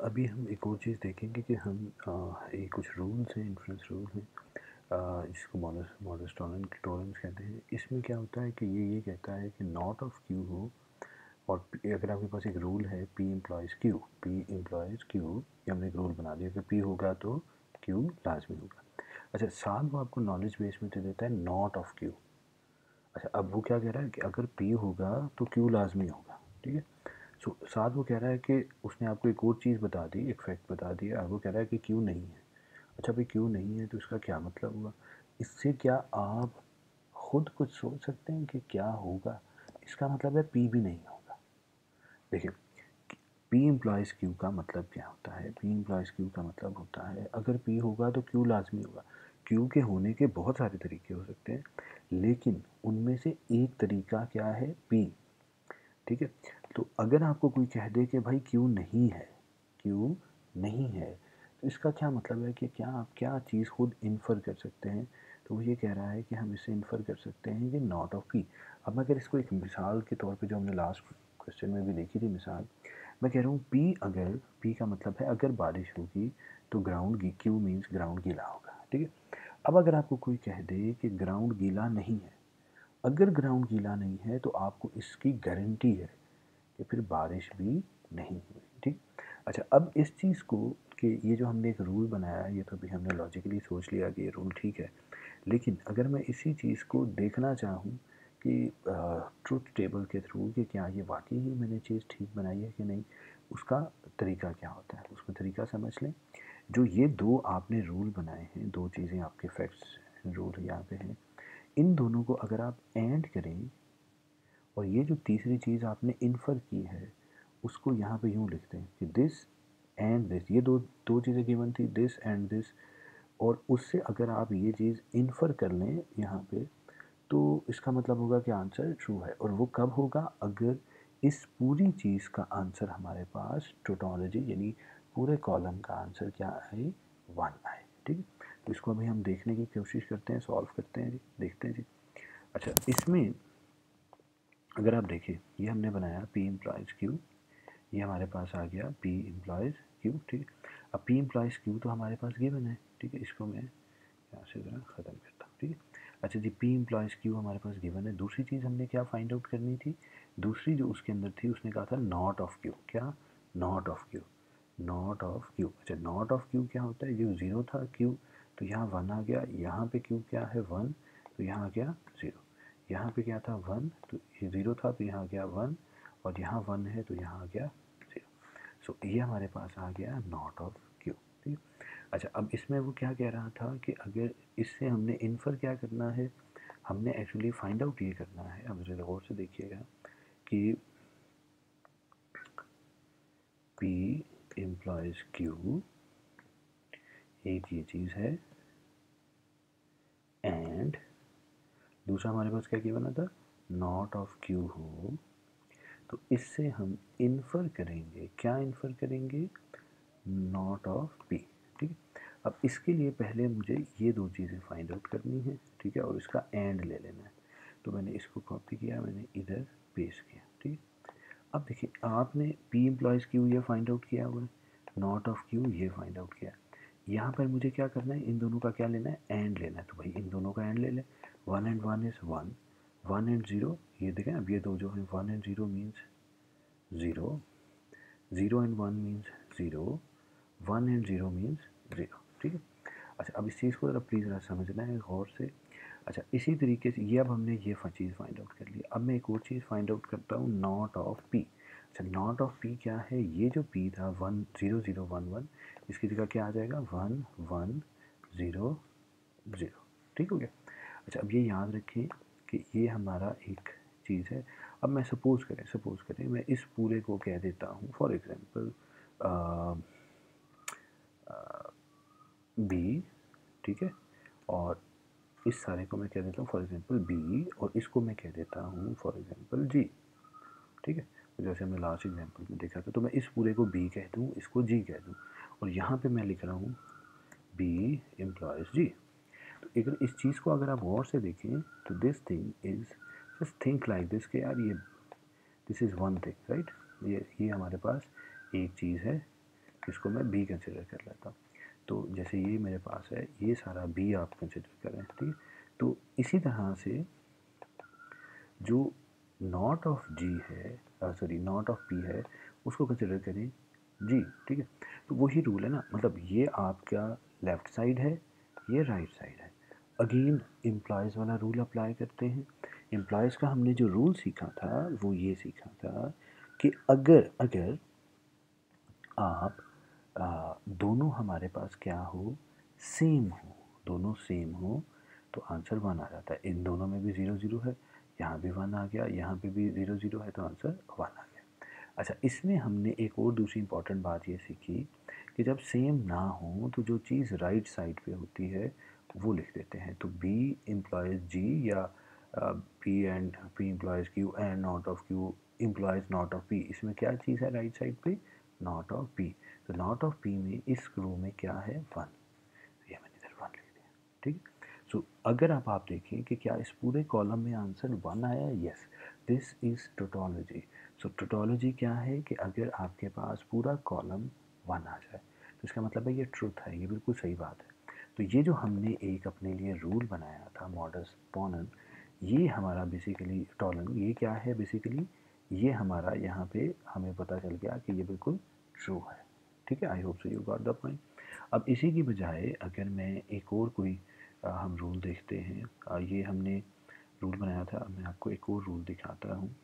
अभी हम एक और चीज़ देखेंगे कि हम ये कुछ रूल्स हैं, इन्फ्रेंस रूल हैं, जिसको मॉडस टॉलरेंस कहते हैं। इसमें क्या होता है कि ये कहता है कि नॉट ऑफ क्यू हो, और अगर आपके पास एक रूल है पी इम्प्लॉयज़ क्यू, ये हमने एक रूल बना दिया कि पी होगा तो क्यू लाजमी होगा। अच्छा, साथ वो आपको नॉलेज बेस में दे देता है नॉट ऑफ क्यू। अच्छा, अब वो क्या कह रहा है कि अगर पी होगा तो क्यू लाजमी होगा, ठीक है। सो साथ वो कह रहा है कि उसने आपको एक और चीज़ बता दी, एक फैक्ट बता दिया, अब वो कह रहा है कि क्यू नहीं है। अच्छा भाई, क्यू नहीं है तो इसका क्या मतलब हुआ? इससे क्या आप खुद कुछ सोच सकते हैं कि क्या होगा? इसका मतलब है पी भी नहीं होगा। देखिए, पी इम्प्लॉयज़ क्यू का मतलब क्या होता है? पी इम्प्लॉयज़ क्यू का मतलब होता है अगर पी होगा तो क्यू लाजमी होगा। क्यू के होने के बहुत सारे तरीके हो सकते हैं, लेकिन उनमें से एक तरीका क्या है? पी, ठीक है। तो अगर आपको कोई कह दे कि भाई क्यू नहीं है, क्यू नहीं है, तो इसका क्या मतलब है कि क्या आप क्या चीज़ खुद इन्फर कर सकते हैं? तो वो ये कह रहा है कि हम इससे इन्फर कर सकते हैं कि नॉट ऑफ पी। अब मैं अगर इसको एक मिसाल के तौर पे, जो हमने लास्ट क्वेश्चन में भी देखी थी मिसाल, मैं कह रहा हूँ पी, अगर पी का मतलब है अगर बारिश होगी तो ग्राउंड क्यू मीन्स ग्राउंड गीला होगा, ठीक है। अब अगर आपको कोई कह दे कि ग्राउंड गीला नहीं है, अगर ग्राउंड गीला नहीं है तो आपको इसकी गारंटी है कि फिर बारिश भी नहीं हुई, ठीक। अच्छा, अब इस चीज़ को कि ये जो हमने एक रूल बनाया, ये तो अभी हमने लॉजिकली सोच लिया कि ये रूल ठीक है, लेकिन अगर मैं इसी चीज़ को देखना चाहूँ कि ट्रुथ टेबल के थ्रू कि क्या ये वाकई ही मैंने चीज़ ठीक बनाई है कि नहीं, उसका तरीका क्या होता है, उसका तरीका समझ लें। जो ये दो आपने रूल बनाए हैं, दो चीज़ें आपके फैक्ट्स रूल यहाँ पे हैं, इन दोनों को अगर आप एंड करें, और ये जो तीसरी चीज़ आपने इन्फर की है उसको यहाँ पे यूँ लिखते हैं कि दिस एंड दिस, ये दो दो चीज़ें गिवन थी, दिस एंड दिस, और उससे अगर आप ये चीज़ इन्फर कर लें यहाँ पे, तो इसका मतलब होगा कि आंसर ट्रू है। और वो कब होगा? अगर इस पूरी चीज़ का आंसर हमारे पास टोटोलॉजी यानी पूरे कॉलम का आंसर क्या आए? 1 आए, ठीक है। तो इसको अभी हम देखने की कोशिश करते हैं, सॉल्व करते हैं जी, देखते हैं जी। अच्छा, इसमें अगर आप देखिए, ये हमने बनाया पी इम्प्लाइज क्यू, ये हमारे पास आ गया पी इम्प्लाइज क्यू, ठीक है। अब पी इम्प्लाइज क्यू तो हमारे पास गिवन है, ठीक है। इसको मैं यहाँ से ज़रा ख़त्म करता हूँ, ठीक है। अच्छा जी, पी इम्प्लाइज क्यू हमारे पास गिवन है। दूसरी चीज़ हमने क्या फाइंड आउट करनी थी? दूसरी जो उसके अंदर थी, उसने कहा था नॉट ऑफ क्यू। क्या? Not of Q, not of Q. अच्छा, नॉट ऑफ क्यू क्या होता है? ये ज़ीरो था क्यू, तो यहाँ वन आ गया। यहाँ पे क्यू क्या है? वन, तो यहाँ आ गया ज़ीरो। यहाँ पे क्या था? वन, तो ये ज़ीरो था तो यहाँ आ गया वन, और यहाँ वन है तो यहाँ आ गया ज़ीरो। सो ये हमारे पास आ गया नॉट ऑफ क्यू, ठीक है। अच्छा, अब इसमें वो क्या कह रहा था कि अगर इससे हमने इन्फर क्या करना है, हमने एक्चुअली फाइंड आउट ये करना है। अब ज़रा गौर से देखिएगा कि P इम्प्लॉयज़ Q, एक ये चीज़ है, एंड दूसरा हमारे पास क्या गिवन था? नॉट ऑफ Q हो, तो इससे हम इन्फर करेंगे, क्या इन्फर करेंगे? नॉट ऑफ P, ठीक है। अब इसके लिए पहले मुझे ये दो चीज़ें फाइंड आउट करनी है, ठीक है, और इसका एंड ले लेना है। तो मैंने इसको कॉपी किया, मैंने इधर पेस्ट किया, ठीक है। अब देखिए, आपने पी इम्प्लॉयज़ क्यू ये फाइंड आउट किया हुआ है, नॉट ऑफ क्यू ये फाइंड आउट किया। यहाँ पर मुझे क्या करना है? इन दोनों का क्या लेना है? एंड लेना है। तो भाई इन दोनों का एंड ले लें। One and one is one, one and zero, ये देखें, अब ये दो जो हैं, one and zero means zero, zero and one means zero, one and zero means zero, ठीक है। अच्छा, अब इस चीज़ को ज़रा प्लीज़ ज़रा समझना है गौर से। अच्छा, इसी तरीके से ये अब हमने ये चीज़ फाइंड आउट कर लिया। अब मैं एक और चीज़ फाइंड आउट करता हूँ, नॉट ऑफ पी। अच्छा, नॉट ऑफ पी क्या है? ये जो पी था one zero zero one one, इसकी जगह क्या आ जाएगा? वन वन ज़ीरो ज़ीरो, ठीक हो गया। अच्छा, अब ये याद रखें कि ये हमारा एक चीज़ है। अब मैं सपोज़ करें मैं इस पूरे को कह देता हूँ फॉर एग्ज़ाम्पल बी, ठीक है, और इस सारे को मैं कह देता हूँ फॉर एग्जांपल बी, और इसको मैं कह देता हूँ फॉर एग्जांपल जी, ठीक है। तो जैसे हमने लास्ट एग्जांपल में देखा था, तो मैं इस पूरे को बी कह दूँ, इसको जी कह दूँ, और यहाँ पे मैं लिख रहा हूँ बी इम्प्लॉयज़ जी। तो अगर इस चीज़ को अगर आप गौर से देखें तो this thing is, just think like this कि यार ये this is one thing, right. ये हमारे पास एक चीज़ है, इसको मैं बी कंसिडर कर लेता हूँ। तो जैसे ये मेरे पास है, ये सारा बी आप कंसिडर कर रहे हैं, ठीक है। तो इसी तरह से जो नॉट ऑफ जी है, सॉरी नॉट ऑफ पी है, उसको कंसिडर करें जी, ठीक है। तो वही रूल है ना, मतलब ये आपका लेफ़्ट साइड है, ये राइट साइड है। अगेन इम्प्लॉयज़ वाला रूल अप्लाई करते हैं। इम्प्लॉयज़ का हमने जो रूल सीखा था वो ये सीखा था कि अगर अगर आप दोनों हमारे पास क्या हो, सेम हो, दोनों सेम हो, तो आंसर वन आ जाता है। इन दोनों में भी ज़ीरो ज़ीरो है, यहाँ भी वन आ गया, यहाँ पे भी ज़ीरो ज़ीरो है, तो आंसर वन आ गया। अच्छा, इसमें हमने एक और दूसरी इंपॉर्टेंट बात ये सीखी कि जब सेम ना हो तो जो चीज़ राइट साइड पे होती है वो लिख देते हैं। तो बी इम्प्लॉयज़ जी, या P and P employees Q and not of Q employees not of P, इसमें क्या चीज़ है राइट साइड पे, नॉट ऑफ पी। तो नॉट ऑफ पी में इस रो में क्या है, वन, ये मैंने इधर वन लिख दिया, ठीक है। सो अगर आप देखें कि क्या इस पूरे कॉलम में आंसर वन आया, yes, this is tautology. So tautology क्या है कि अगर आपके पास पूरा कॉलम वन आ जाए तो इसका मतलब है ये ट्रुथ है, ये बिल्कुल सही बात है। तो ये जो हमने एक अपने लिए रूल बनाया था मॉडस पोनेन, ये हमारा बेसिकली टॉलन, ये क्या है बेसिकली, ये हमारा यहाँ पे हमें पता चल गया कि ये बिल्कुल ट्रू है, ठीक है। I hope so you got the point. अब इसी की बजाय अगर मैं एक और कोई हम रूल देखते हैं, ये हमने रूल बनाया था, मैं आपको एक और रूल दिखाता हूँ।